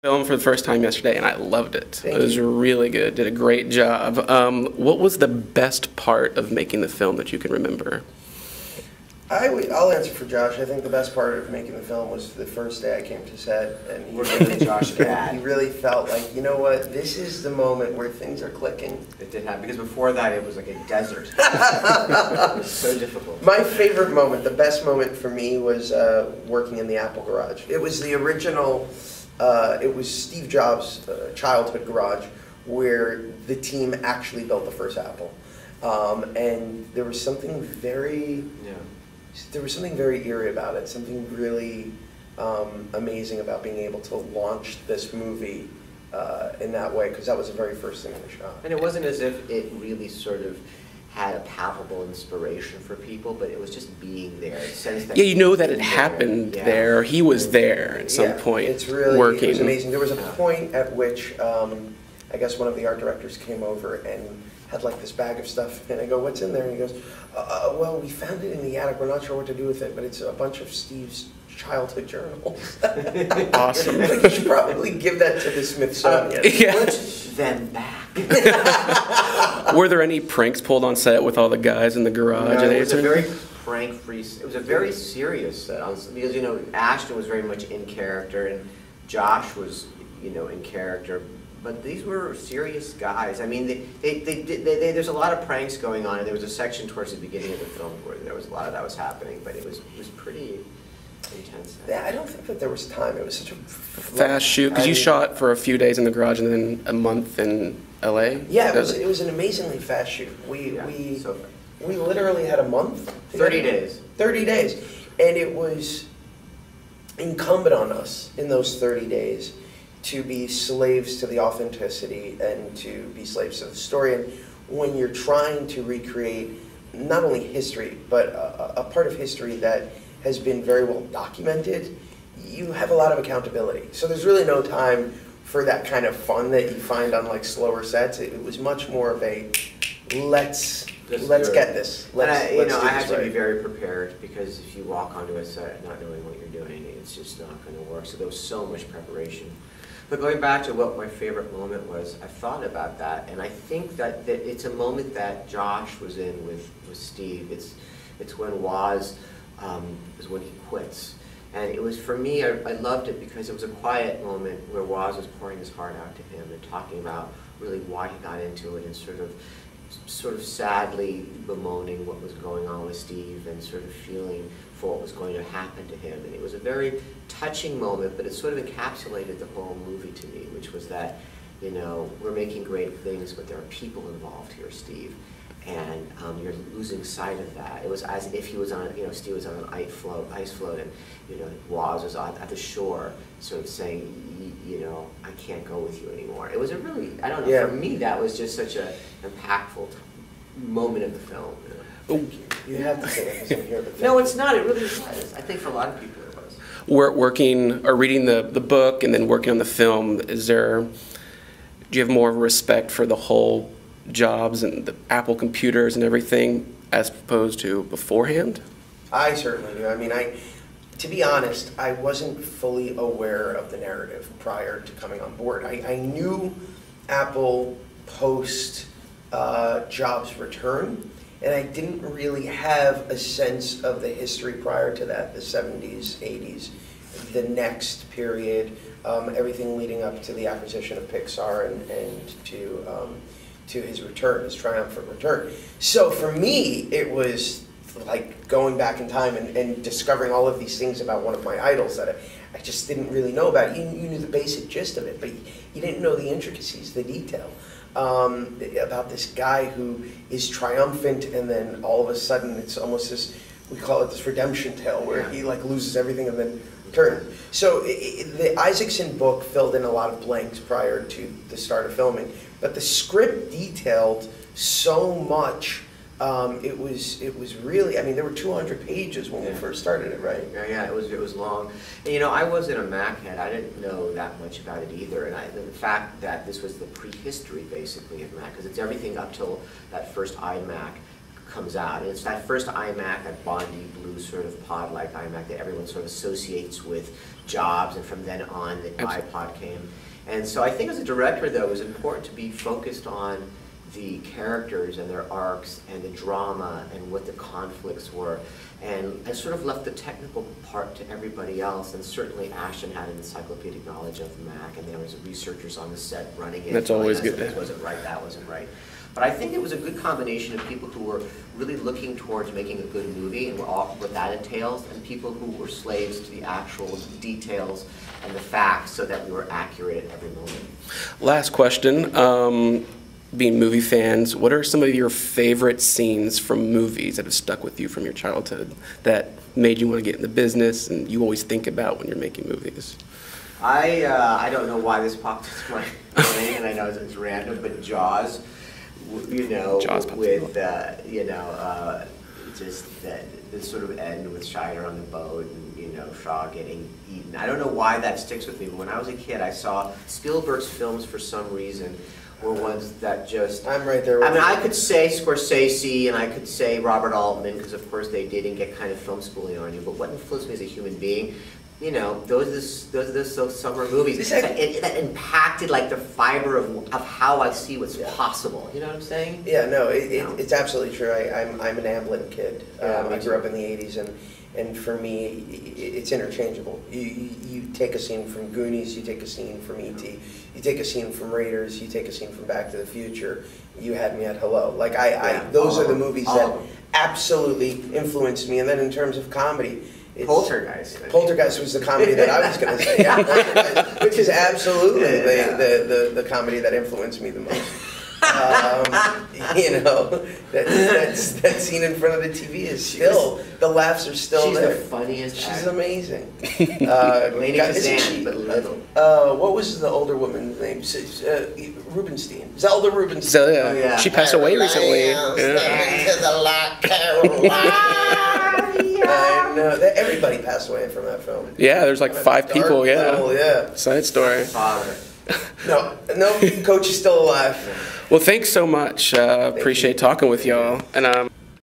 Film for the first time yesterday, and I loved it. Thank It was you. really good. Did a great job. What was the best part of making the film that you can remember? I'll answer for Josh. I think the best part of making the film was the first day I came to set, and Working with Josh Gad. he really felt like, you know what, this is the moment where things are clicking. It did happen, because before that it was like a desert. It was so difficult. My favorite moment, the best moment for me, was working in the Apple garage. It was the original, it was Steve Jobs' childhood garage, where the team actually built the first Apple. And there was something very... Yeah. There was something very eerie about it, something really amazing about being able to launch this movie in that way, because that was the very first thing we shot. And it wasn't as if it really sort of had a palpable inspiration for people, but it was just being there. It sensed that Yeah, you know that it happened there. He was there at some point, it's really, working. It was amazing. There was a point at which I guess one of the art directors came over and had like this bag of stuff, and I go, "What's in there?" And he goes, "Well, we found it in the attic. We're not sure what to do with it, but it's a bunch of Steve's childhood journals." Awesome. Like, you should probably give that to the Smithsonian. Yeah. Put them back. Were there any pranks pulled on set with all the guys in the garage? No, at it was a Ayrton? very prank-free. It was a very serious set, because Ashton was very much in character, and Josh was in character. But these were serious guys. I mean, there's a lot of pranks going on, and there was a section towards the beginning of the film where there was a lot of that was happening, but it was pretty intense. Yeah, I don't think that there was time. It was such a Fast shoot, because you shot for a few days in the garage and then a month in L.A.? Yeah, it was an amazingly fast shoot. We literally had a month. 30 days. 30 days. And it was incumbent on us in those 30 days to be slaves to the authenticity and to be slaves to the story. And when you're trying to recreate not only history, but a part of history that has been very well documented, you have a lot of accountability. So there's really no time for that kind of fun that you find on like slower sets. It was much more of a let's get this. I had to be very prepared, because if you walk onto a set not knowing what you're doing, it's just not going to work. So there was so much preparation. But going back to what my favorite moment was, I thought about that, and I think that it's a moment that Josh was in with Steve. It's when Woz is when he quits. And it was, for me, I loved it because it was a quiet moment where Woz was pouring his heart out to him and talking about really why he got into it, and sort of sadly bemoaning what was going on with Steve, and sort of feeling for what was going to happen to him. And it was a very touching moment, but it sort of encapsulated the whole movie to me, which was that, we're making great things, but there are people involved here, Steve. And you're losing sight of that. It was as if he was on, Steve was on an ice float, and Woz was at the shore, sort of saying, I can't go with you anymore. It was a really, I don't know, Yeah. for me that was just such an impactful moment of the film. You have to say that because I'm here. But No, it's not. It really was. I think for a lot of people it was. Working or reading the book and then working on the film, do you have more respect for the whole Jobs and the Apple computers and everything as opposed to beforehand? I certainly do. I mean, to be honest, I wasn't fully aware of the narrative prior to coming on board. I knew Apple post Jobs' return, and I didn't really have a sense of the history prior to that, the 70s, 80s, the next period, everything leading up to the acquisition of Pixar and to his return, his triumphant return. So for me, it was like going back in time and discovering all of these things about one of my idols that I just didn't really know about. You knew the basic gist of it, but you didn't know the intricacies, the detail. About this guy who is triumphant, and then all of a sudden it's almost this, we call it this redemption tale, where he like loses everything and then turns. So the Isaacson book filled in a lot of blanks prior to the start of filming, but the script detailed so much. It was really, I mean, there were 200 pages when we first started it, right? Yeah, it was long. And, I wasn't a Mac head. I didn't know that much about it either. And the fact that this was the prehistory, basically, of Mac, because it's everything up till that first iMac comes out. And it's that first iMac, that Bondi blue sort of pod-like iMac that everyone sort of associates with Jobs, and from then on the iPod came. And so I think as a director, though, it was important to be focused on the characters and their arcs and the drama and what the conflicts were. And I sort of left the technical part to everybody else, and certainly Ashton had an encyclopedic knowledge of Mac, and there was researchers on the set running it. That's always good. This wasn't right, that wasn't right. But I think it was a good combination of people who were really looking towards making a good movie and what that entails, and people who were slaves to the actual details and the facts so that we were accurate at every moment. Last question. Being movie fans, what are some of your favorite scenes from movies that have stuck with you from your childhood that made you want to get in the business and you always think about when you're making movies? I don't know why this popped into my brain, and I know it's random, but Jaws, you know, Jaws with, just that this sort of end with Scheider on the boat and, you know, Shaw getting eaten. I don't know why that sticks with me, but when I was a kid, I saw Spielberg's films for some reason were ones that just... I'm right there with I mean, you. I could say Scorsese and I could say Robert Altman, because of course they did and get kind of film schooling on you, but what influenced me as a human being, you know, those are those summer movies that impacted like the fiber of how I see what's possible. You know what I'm saying? Yeah, no, it's absolutely true. I'm an Amblin kid. I grew up in the 80s, and for me, it's interchangeable. You take a scene from Goonies, you take a scene from E.T., you take a scene from Raiders, you take a scene from Back to the Future, you had me at Hello. Like, those are the movies that absolutely influenced me. And then in terms of comedy, Poltergeist. Poltergeist was the comedy that I was going to say, yeah, which is absolutely the comedy that influenced me the most. You know, that scene in front of the TV is still, the laughs are still there. She's the funniest. She's amazing. Lady Kazan, but little. What was the older woman's name? Rubenstein. Zelda Rubenstein. Oh, yeah. She passed away recently. I know. Everybody passed away from that film. Yeah, there's like 5 people, yeah. Side story. Father. No, Coach is still alive. Well, thanks so much. Appreciate talking with y'all. And